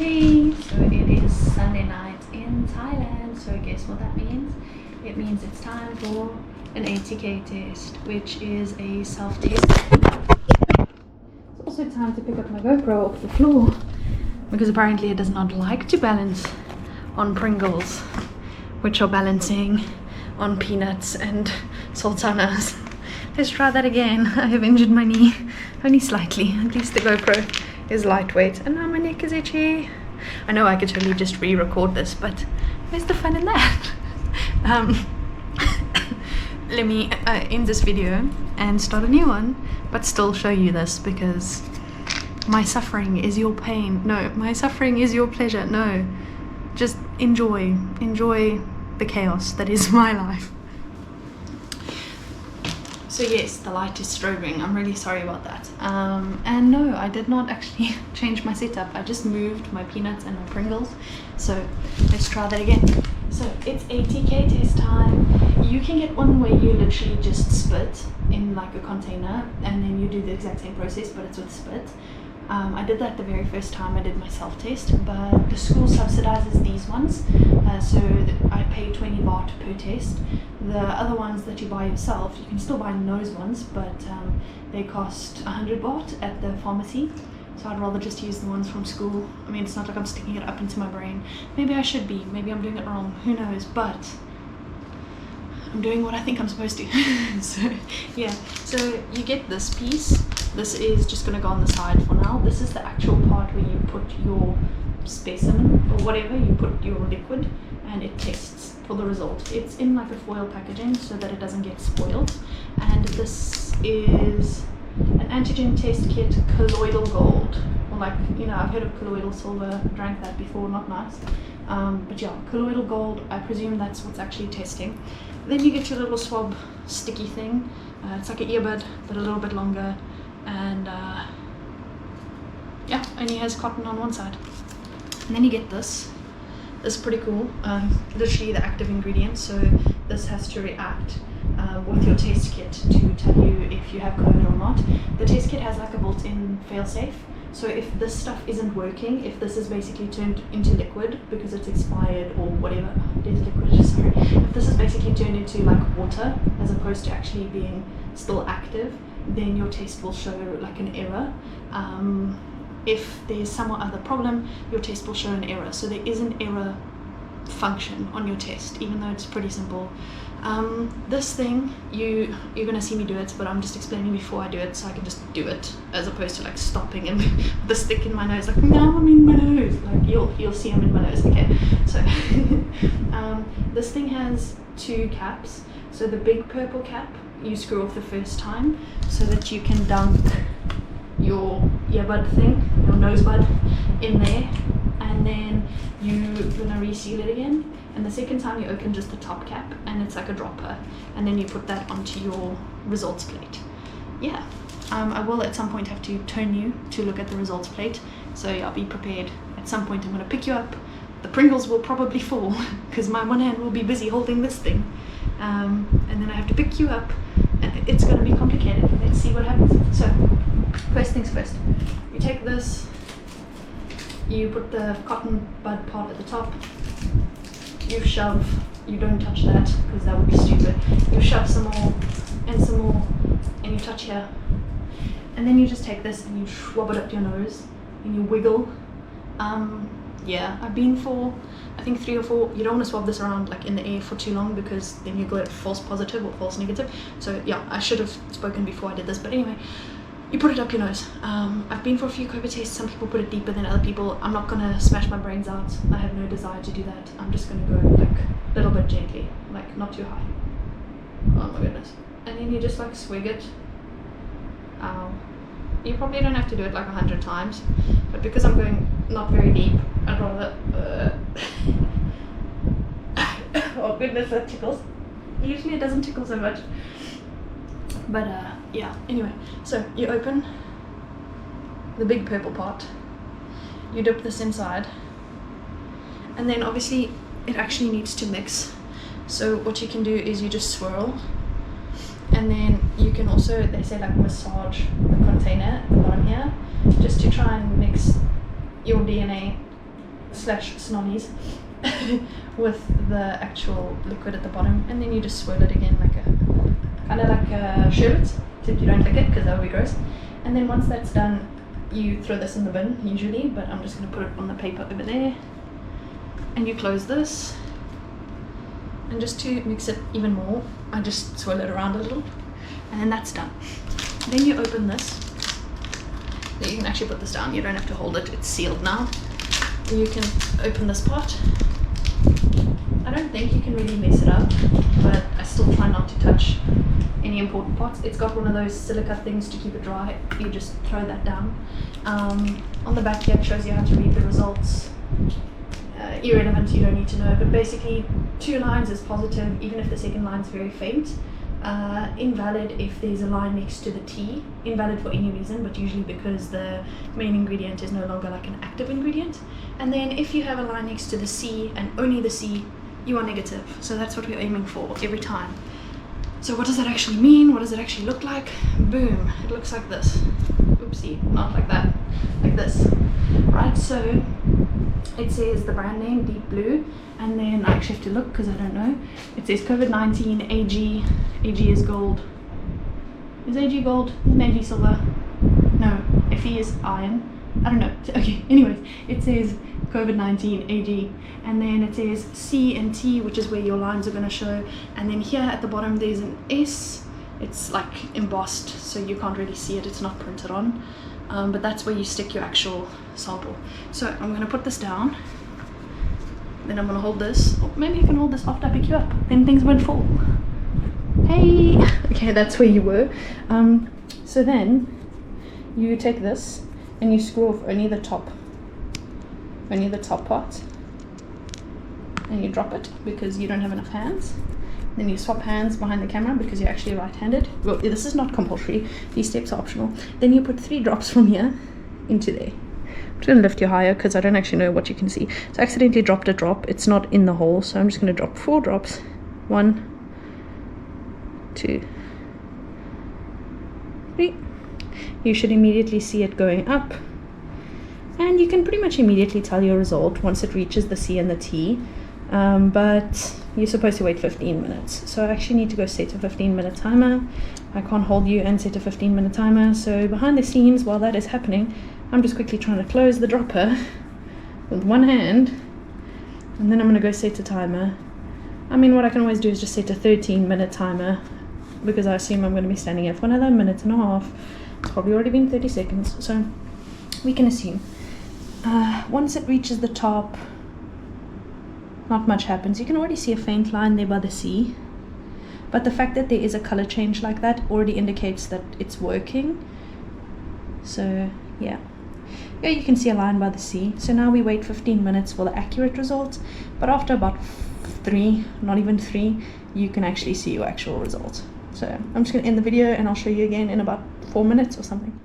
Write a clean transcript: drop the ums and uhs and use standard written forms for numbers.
Hey, so it is Sunday night in Thailand. So guess what that means? It means it's time for an ATK test, which is a self-test. It's also time to pick up my GoPro off the floor because apparently it does not like to balance on Pringles, which are balancing on peanuts and sultanas. Let's try that again. I have injured my knee only slightly. At least the GoPro is lightweight and now my neck is itchy. I know I could totally just re-record this, but where's the fun in that? Let me end this video and start a new one, but still show you this because my suffering is your pain. No, my suffering is your pleasure. No, just enjoy the chaos that is my life. So yes, the light is strobing. I'm really sorry about that. And no, I did not actually change my setup. I just moved my peanuts and my Pringles. So let's try that again. So it's ATK test time. You can get one where you literally just spit in like a container and then you do the exact same process, but it's with spit. I did that the very first time I did my self-test, but the school subsidizes these ones, so I pay 20 baht per test. The other ones that you buy yourself, you can still buy those ones, but they cost 100 baht at the pharmacy, so I'd rather just use the ones from school. I mean, it's not like I'm sticking it up into my brain. Maybe I should be, maybe I'm doing it wrong, who knows, but I'm doing what I think I'm supposed to. So yeah, so you get this piece. This is just going to go on the side for now. This is the actual part where you put your specimen or whatever, you put your liquid and it tests for the result. It's in like a foil packaging so that it doesn't get spoiled. And this is an antigen test kit, colloidal gold. Or like, you know, I've heard of colloidal silver, drank that before, not nice. But yeah, colloidal gold, I presume that's what's actually testing. Then you get your little swab sticky thing. It's like an earbud, but a little bit longer. And yeah, only has cotton on one side. And then you get this. This is pretty cool. Literally the active ingredient. So this has to react with your test kit to tell you if you have COVID or not. The test kit has like a built-in fail-safe. So if this stuff isn't working, if this is basically turned into liquid because it's expired or whatever, there's liquid, sorry. If this is basically turned into like water as opposed to actually being still active, then your test will show like an error. If there's some other problem, your test will show an error. So there is an error function on your test, even though it's pretty simple. This thing, you're gonna see me do it, but I'm just explaining before I do it so I can just do it, as opposed to like stopping and the stick in my nose, like now I'm in my nose. Like you'll see I'm in my nose. Okay, so this thing has two caps. So the big purple cap you screw off the first time so that you can dunk your earbud thing, your nose bud in there, and then you're gonna reseal it again. And the second time you open just the top cap and it's like a dropper, and then you put that onto your results plate. Yeah, I will at some point have to turn you to look at the results plate, so yeah, be prepared. At some point I'm gonna pick you up. The Pringles will probably fall because my one hand will be busy holding this thing, and then I have to pick you up. It's going to be complicated. Let's see what happens. So, first things first. You take this, you put the cotton bud part at the top, you shove, you don't touch that because that would be stupid. You shove some more, and you touch here. And then you just take this and you swab it up your nose, and you wiggle. Yeah, I've been for, I think 3 or 4, you don't want to swab this around like in the air for too long because then you get false positive or false negative. So yeah, I should have spoken before I did this, but anyway, you put it up your nose. I've been for a few COVID tests. Some people put it deeper than other people. I'm not gonna smash my brains out. I have no desire to do that. I'm just gonna go like a little bit gently, like not too high. Oh my goodness. And then you just like swig it. You probably don't have to do it like 100 times, but because I'm going not very deep, I'd rather oh goodness, that tickles. Usually it doesn't tickle so much, but yeah, anyway, so you open the big purple part, you dip this inside, and then obviously it actually needs to mix. So what you can do is you just swirl, and then you can also, they say like massage the container at the bottom here, just to try and mix your DNA slash snollies with the actual liquid at the bottom, and then you just swirl it again like a kind of like a sherbet, except you don't lick it because that would be gross. And then once that's done, you throw this in the bin usually, but I'm just going to put it on the paper over there, and you close this. And just to mix it even more, I just swirl it around a little, and then that's done. Then you open this. You can actually put this down, you don't have to hold it, it's sealed now. You can open this pot. I don't think you can really mess it up, but I still try not to touch any important parts. It's got one of those silica things to keep it dry. You just throw that down. On the back here it shows you how to read the results. Irrelevant, you don't need to know, but basically 2 lines is positive, even if the second line is very faint. Invalid if there's a line next to the T. Invalid for any reason, but usually because the main ingredient is no longer like an active ingredient. And then if you have a line next to the C and only the C, you are negative. So that's what we're aiming for every time. So what does that actually mean? What does it actually look like? Boom, it looks like this. Oopsie, not like that, like this. Right, so it says the brand name, deep blue, and then I actually have to look because I don't know. It says COVID-19 AG. AG is gold. Is AG gold? Isn't AG silver? No, Fe is iron. I don't know. Okay, anyways, it says COVID-19 AG, and then it says C and T, which is where your lines are going to show, and then here at the bottom there's an S. It's like embossed, so you can't really see it, it's not printed on, but that's where you stick your actual sample. So I'm going to put this down, then I'm going to hold this, or maybe I can hold this after I pick you up, then things won't fall. Hey! Okay, that's where you were. So then you take this and you screw off only the top part, and you drop it because you don't have enough hands. Then you swap hands behind the camera because you're actually right-handed. Well, this is not compulsory, these steps are optional. Then you put 3 drops from here into there. I'm just going to lift you higher because I don't actually know what you can see. So I accidentally dropped a drop, it's not in the hole, so I'm just going to drop 4 drops. 1, 2, 3. You should immediately see it going up, and you can pretty much immediately tell your result once it reaches the C and the T, but you're supposed to wait 15 minutes. So I actually need to go set a 15-minute timer. I can't hold you and set a 15-minute timer, so behind the scenes while that is happening, I'm just quickly trying to close the dropper with one hand, and then I'm going to go set a timer. I mean, what I can always do is just set a 13-minute timer, because I assume I'm going to be standing here for another 1.5 minutes. It's probably already been 30 seconds, so we can assume. Once it reaches the top, not much happens. You can already see a faint line there by the C, but the fact that there is a color change like that already indicates that it's working. So yeah, you can see a line by the C. So now we wait 15 minutes for the accurate results, but after about 3, not even 3, you can actually see your actual results. So I'm just going to end the video and I'll show you again in about 4 minutes or something.